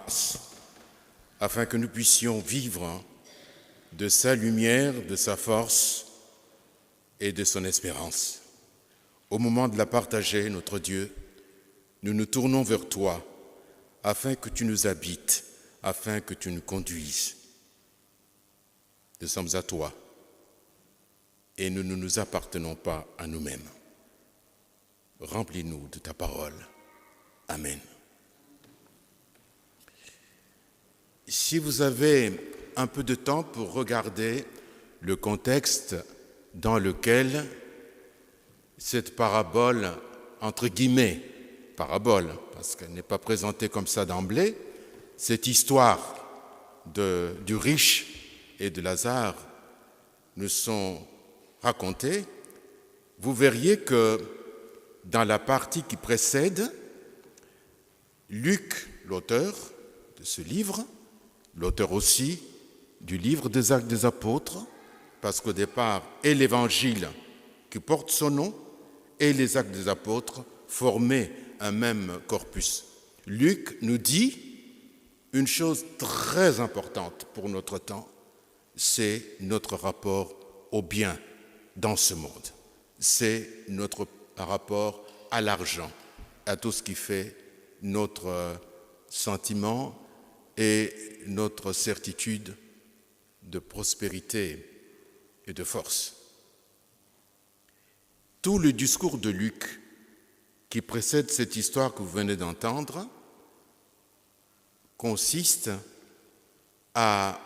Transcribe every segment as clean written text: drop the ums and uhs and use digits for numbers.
grâce, afin que nous puissions vivre de sa lumière, de sa force et de son espérance. Au moment de la partager, notre Dieu, nous nous tournons vers toi, afin que tu nous habites, afin que tu nous conduises. Nous sommes à toi, et nous ne nous appartenons pas à nous-mêmes. Remplis-nous de ta parole. Amen. Si vous avez un peu de temps pour regarder le contexte dans lequel cette parabole, entre guillemets, parabole, parce qu'elle n'est pas présentée comme ça d'emblée, cette histoire du riche et de Lazare nous sont racontées, vous verriez que dans la partie qui précède, Luc, l'auteur de ce livre, l'auteur aussi du livre des Actes des Apôtres, parce qu'au départ, et l'Évangile qui porte son nom et les Actes des Apôtres formaient un même corpus. Luc nous dit une chose très importante pour notre temps, c'est notre rapport au bien dans ce monde. C'est notre rapport à l'argent, à tout ce qui fait notre sentiment et notre certitude de prospérité et de force. Tout le discours de Luc qui précède cette histoire que vous venez d'entendre consiste à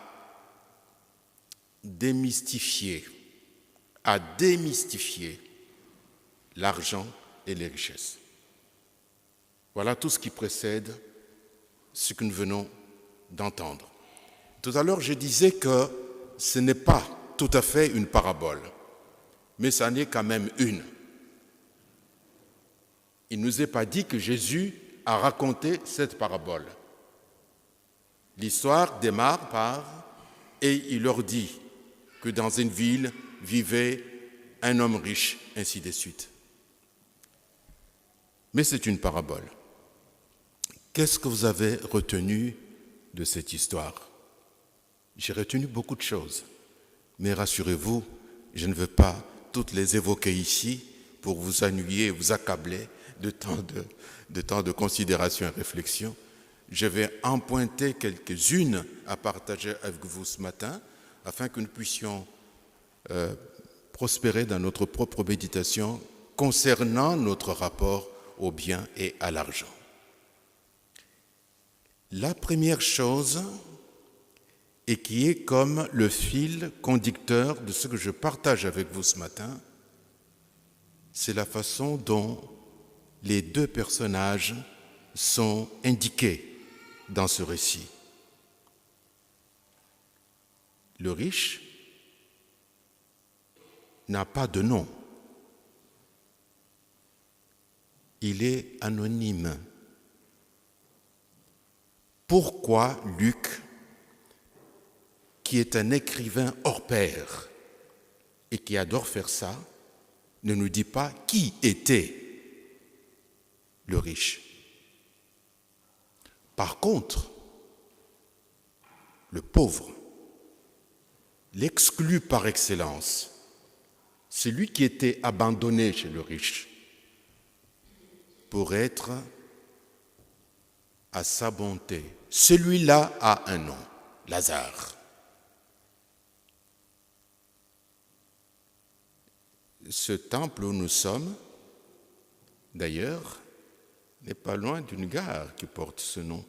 démystifier l'argent et les richesses. Voilà tout ce qui précède ce que nous venons d'entendre. Tout à l'heure, je disais que ce n'est pas tout à fait une parabole, mais ça n'est quand même une. Il ne nous est pas dit que Jésus a raconté cette parabole. L'histoire démarre par « Et il leur dit que dans une ville vivait un homme riche, ainsi de suite. » Mais c'est une parabole. Qu'est-ce que vous avez retenu de cette histoire? J'ai retenu beaucoup de choses, mais rassurez-vous, je ne veux pas toutes les évoquer ici pour vous ennuyer, vous accabler de temps de considération et réflexion. Je vais en pointer quelques-unes à partager avec vous ce matin, afin que nous puissions prospérer dans notre propre méditation concernant notre rapport au bien et à l'argent. La première chose, et qui est comme le fil conducteur de ce que je partage avec vous ce matin, c'est la façon dont les deux personnages sont indiqués dans ce récit. Le riche n'a pas de nom. Il est anonyme. Pourquoi Luc, qui est un écrivain hors pair et qui adore faire ça, ne nous dit pas qui était le riche? Par contre, le pauvre, l'exclu par excellence, celui qui était abandonné chez le riche, pour être à sa bonté. Celui-là a un nom, Lazare. Ce temple où nous sommes, d'ailleurs, n'est pas loin d'une gare qui porte ce nom.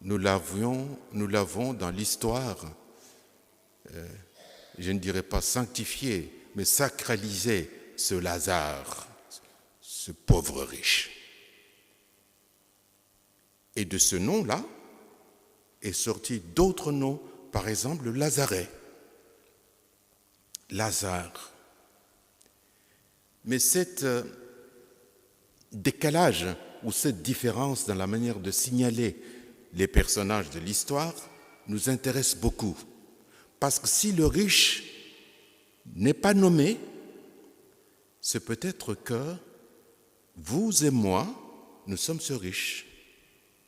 Nous l'avons dans l'histoire, je ne dirais pas sanctifié, mais sacralisé, ce Lazare, ce pauvre riche. Et de ce nom-là est sorti d'autres noms, par exemple Lazaret. Lazare. Mais cet décalage ou cette différence dans la manière de signaler les personnages de l'histoire nous intéresse beaucoup. Parce que si le riche n'est pas nommé, c'est peut-être que vous et moi, nous sommes ce riche,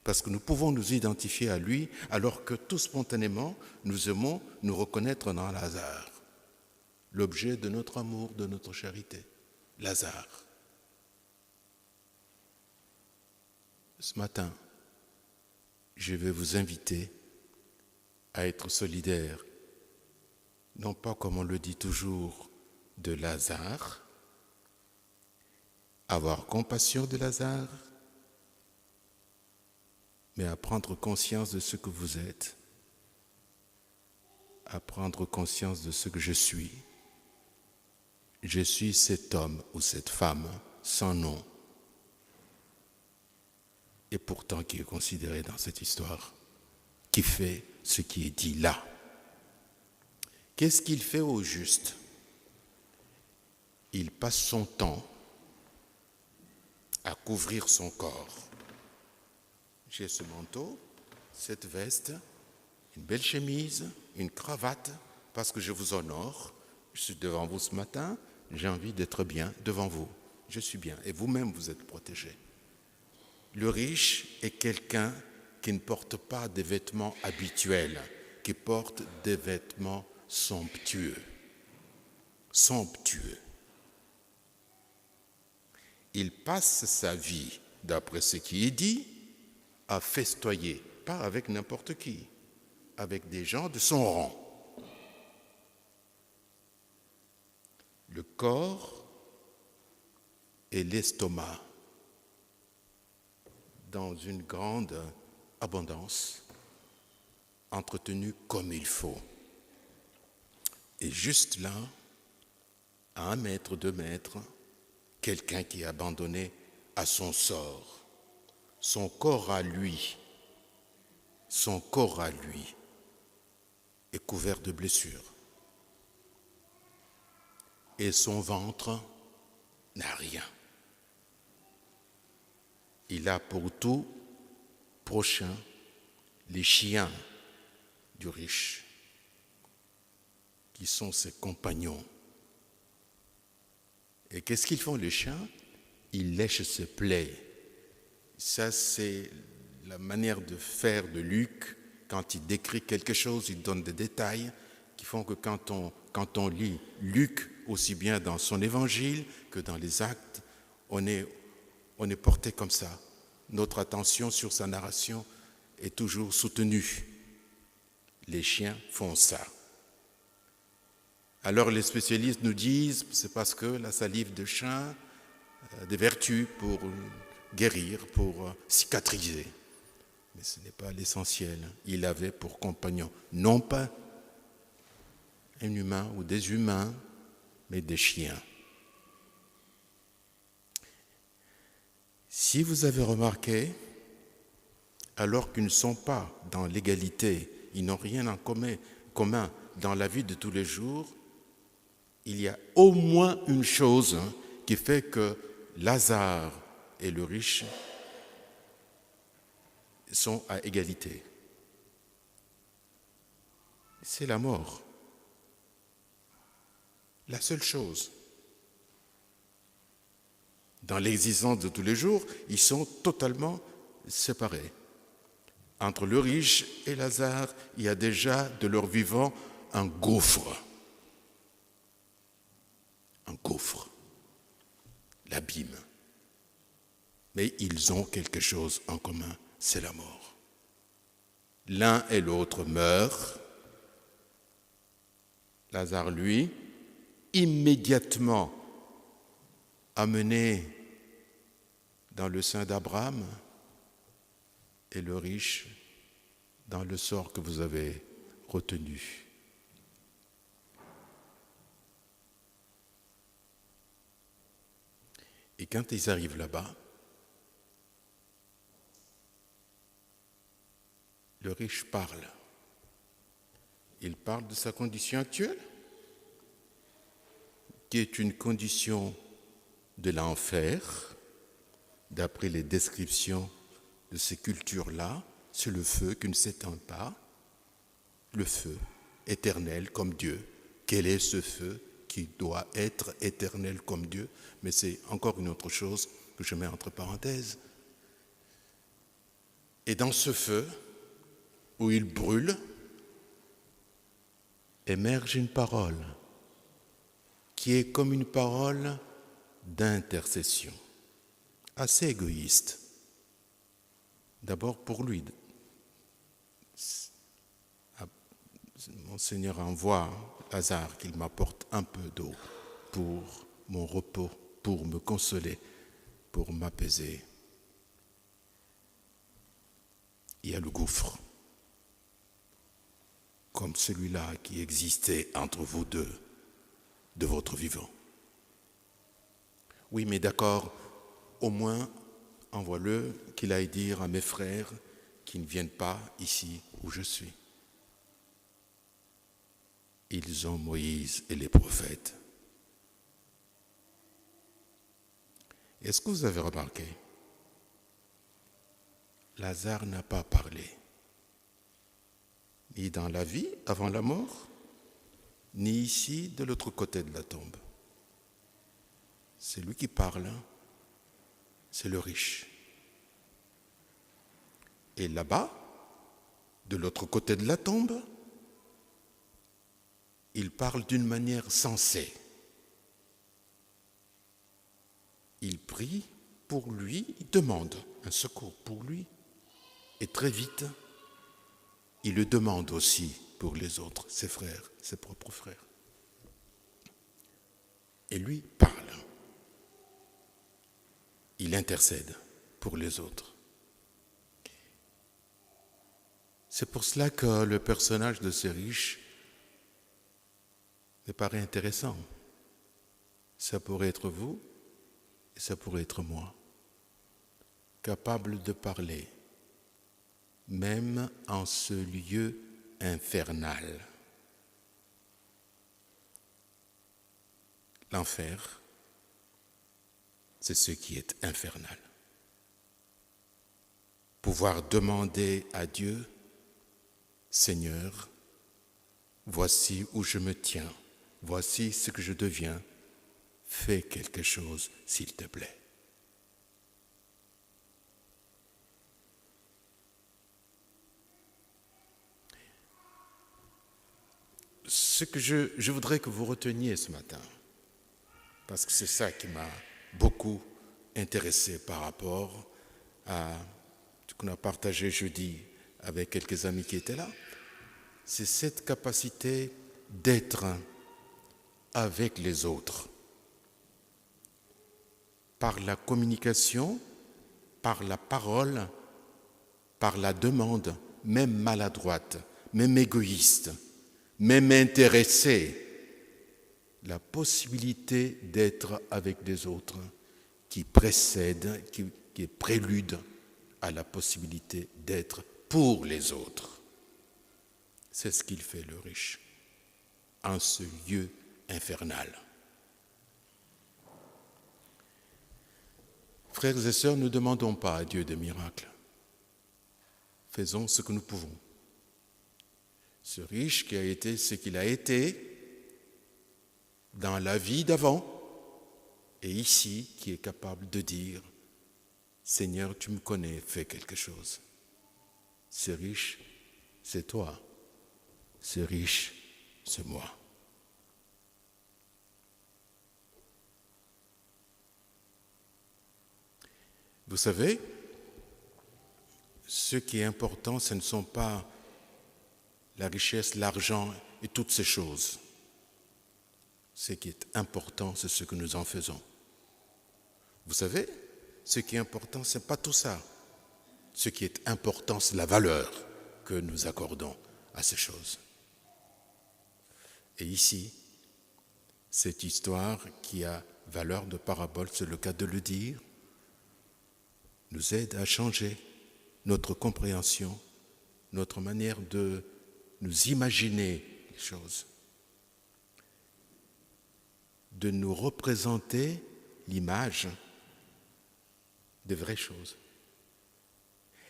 parce que nous pouvons nous identifier à lui, alors que tout spontanément, nous aimons nous reconnaître dans Lazare, l'objet de notre amour, de notre charité. Lazare. Ce matin, je vais vous inviter à être solidaire, non pas comme on le dit toujours, de Lazare, avoir compassion de Lazare, mais à prendre conscience de ce que vous êtes, à prendre conscience de ce que je suis. Je suis cet homme ou cette femme sans nom, et pourtant qui est considéré dans cette histoire, qui fait ce qui est dit là. Qu'est-ce qu'il fait au juste? Il passe son temps à couvrir son corps. J'ai ce manteau, cette veste, une belle chemise, une cravate, parce que je vous honore. Je suis devant vous ce matin, j'ai envie d'être bien devant vous. Je suis bien, et vous-même vous êtes protégés. Le riche est quelqu'un qui ne porte pas des vêtements habituels, qui porte des vêtements somptueux. Somptueux. Il passe sa vie, d'après ce qui est dit, à festoyer, pas avec n'importe qui, avec des gens de son rang. Le corps et l'estomac, dans une grande abondance, entretenu comme il faut. Et juste là, à 1 mètre, 2 mètres, quelqu'un qui est abandonné à son sort. Son corps à lui est couvert de blessures. Et son ventre n'a rien. Il a pour tout prochain les chiens du riche, qui sont ses compagnons. Et qu'est-ce qu'ils font les chiens? Ils lèchent ses plaies. Ça, c'est la manière de faire de Luc. Quand il décrit quelque chose, il donne des détails qui font que quand on lit Luc, aussi bien dans son évangile que dans les actes, on est porté comme ça. Notre attention sur sa narration est toujours soutenue. Les chiens font ça. Alors les spécialistes nous disent, c'est parce que la salive de chien a des vertus pour guérir, pour cicatriser. Mais ce n'est pas l'essentiel. Il avait pour compagnon, non pas un humain ou des humains, mais des chiens. Si vous avez remarqué, alors qu'ils ne sont pas dans l'égalité, ils n'ont rien en commun dans la vie de tous les jours, il y a au moins une chose qui fait que Lazare et le riche sont à égalité. C'est la mort. La seule chose. Dans l'existence de tous les jours, ils sont totalement séparés. Entre le riche et Lazare, il y a déjà de leur vivant un gouffre. Un gouffre. L'abîme. Mais ils ont quelque chose en commun, c'est la mort. L'un et l'autre meurent. Lazare, lui, immédiatement amené dans le sein d'Abraham, et le riche dans le sort que vous avez retenu. Et quand ils arrivent là-bas, le riche parle. Il parle de sa condition actuelle, qui est une condition de l'enfer, d'après les descriptions de ces cultures-là. C'est le feu qui ne s'éteint pas, le feu éternel comme Dieu. Quel est ce feu qui doit être éternel comme Dieu? Mais c'est encore une autre chose que je mets entre parenthèses. Et dans ce feu, où il brûle, émerge une parole qui est comme une parole d'intercession, assez égoïste. D'abord pour lui. Mon Seigneur envoie Lazare qu'il m'apporte un peu d'eau pour mon repos, pour me consoler, pour m'apaiser. Il y a le gouffre, comme celui-là qui existait entre vous deux, de votre vivant. Oui, mais d'accord, au moins envoie-le qu'il aille dire à mes frères qui ne viennent pas ici où je suis. Ils ont Moïse et les prophètes. Est-ce que vous avez remarqué? Lazare n'a pas parlé, ni dans la vie, avant la mort, ni ici, de l'autre côté de la tombe. C'est lui qui parle, c'est le riche. Et là-bas, de l'autre côté de la tombe, il parle d'une manière sensée. Il prie pour lui, il demande un secours pour lui. Et très vite, il le demande aussi pour les autres, ses frères, ses propres frères. Et lui parle. Il intercède pour les autres. C'est pour cela que le personnage de ce riche me paraît intéressant. Ça pourrait être vous et ça pourrait être moi, capable de parler, même en ce lieu infernal. L'enfer, c'est ce qui est infernal. Pouvoir demander à Dieu, Seigneur, voici où je me tiens, voici ce que je deviens, fais quelque chose s'il te plaît. Ce que je voudrais que vous reteniez ce matin, parce que c'est ça qui m'a beaucoup intéressé par rapport à ce qu'on a partagé jeudi avec quelques amis qui étaient là, c'est cette capacité d'être avec les autres par la communication, par la parole, par la demande, même maladroite, même égoïste, même intéressée, la possibilité d'être avec les autres qui précède, qui est prélude à la possibilité d'être pour les autres. C'est ce qu'il fait le riche en ce lieu infernal. Frères et sœurs, ne demandons pas à Dieu de miracles. Faisons ce que nous pouvons. Ce riche qui a été ce qu'il a été dans la vie d'avant et ici qui est capable de dire « Seigneur, tu me connais, fais quelque chose ». Ce riche, c'est toi. Ce riche, c'est moi. Vous savez, ce qui est important, ce ne sont pas la richesse, l'argent et toutes ces choses. Ce qui est important, c'est ce que nous en faisons. Vous savez, ce qui est important, ce n'est pas tout ça. Ce qui est important, c'est la valeur que nous accordons à ces choses. Et ici, cette histoire qui a valeur de parabole, c'est le cas de le dire, nous aide à changer notre compréhension, notre manière de nous imaginer les choses, de nous représenter l'image des vraies choses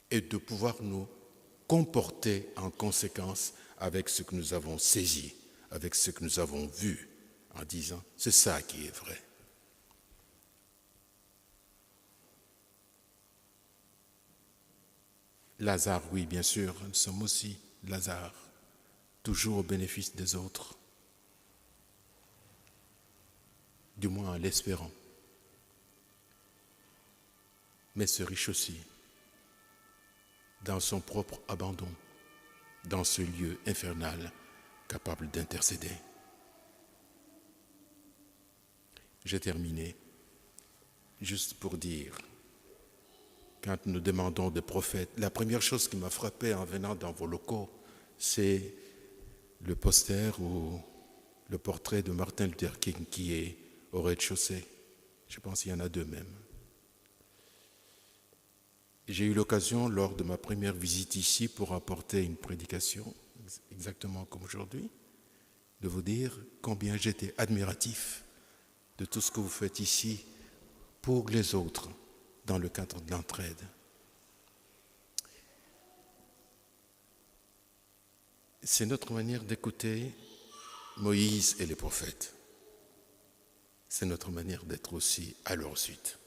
et de pouvoir nous comporter en conséquence avec ce que nous avons saisi, avec ce que nous avons vu, en disant « c'est ça qui est vrai ». Lazare, oui, bien sûr, nous sommes aussi Lazare, toujours au bénéfice des autres, du moins en l'espérant. Mais ce riche aussi, dans son propre abandon, dans ce lieu infernal, capable d'intercéder. J'ai terminé, juste pour dire, quand nous demandons des prophètes, la première chose qui m'a frappé en venant dans vos locaux, c'est le poster ou le portrait de Martin Luther King qui est au rez-de-chaussée. Je pense qu'il y en a deux même. J'ai eu l'occasion, lors de ma première visite ici, pour apporter une prédication, exactement comme aujourd'hui, de vous dire combien j'étais admiratif de tout ce que vous faites ici pour les autres, dans le cadre de l'entraide. C'est notre manière d'écouter Moïse et les prophètes. C'est notre manière d'être aussi à leur suite.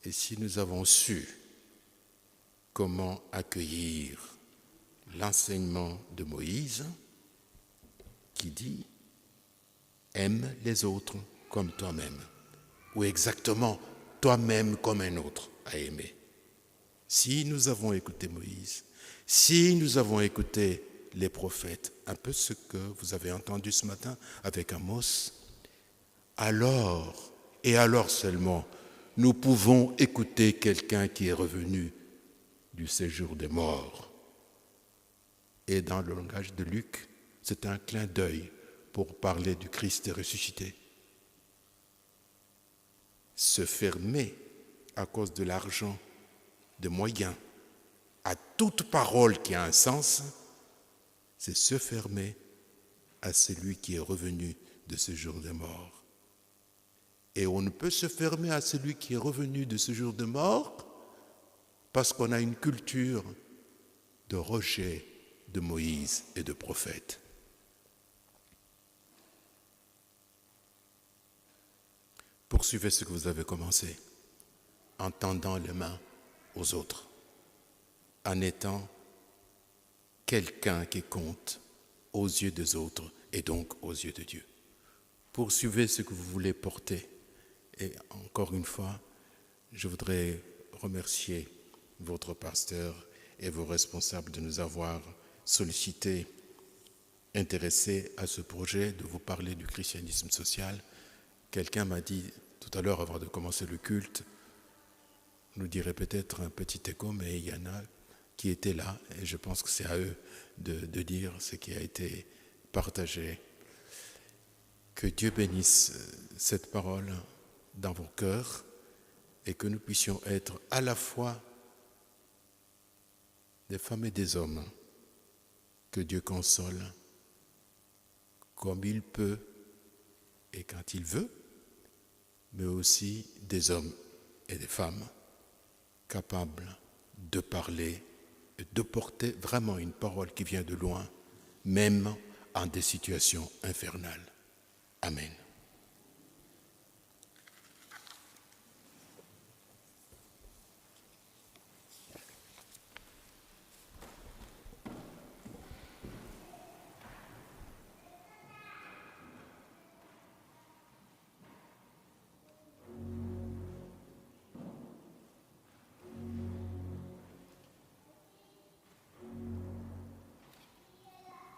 Et si nous avons su comment accueillir l'enseignement de Moïse, qui dit « Aime les autres comme toi-même », ou exactement « toi-même comme un autre à aimer ». Si nous avons écouté Moïse, si nous avons écouté les prophètes, un peu ce que vous avez entendu ce matin avec Amos, alors, et alors seulement, nous pouvons écouter quelqu'un qui est revenu du séjour des morts. Et dans le langage de Luc, c'est un clin d'œil pour parler du Christ ressuscité. Se fermer à cause de l'argent, de moyens, à toute parole qui a un sens, c'est se fermer à celui qui est revenu de ce jour des morts. Et on ne peut se fermer à celui qui est revenu de ce jour de mort parce qu'on a une culture de rejet de Moïse et de prophètes. Poursuivez ce que vous avez commencé en tendant les mains aux autres, en étant quelqu'un qui compte aux yeux des autres et donc aux yeux de Dieu. Poursuivez ce que vous voulez porter. Et encore une fois, je voudrais remercier votre pasteur et vos responsables de nous avoir sollicités, intéressés à ce projet de vous parler du christianisme social. Quelqu'un m'a dit tout à l'heure, avant de commencer le culte, nous dirait peut-être un petit écho, mais il y en a qui étaient là, et je pense que c'est à eux de dire ce qui a été partagé. Que Dieu bénisse cette parole dans vos cœurs et que nous puissions être à la fois des femmes et des hommes que Dieu console comme il peut et quand il veut, mais aussi des hommes et des femmes capables de parler et de porter vraiment une parole qui vient de loin, même en des situations infernales. Amen.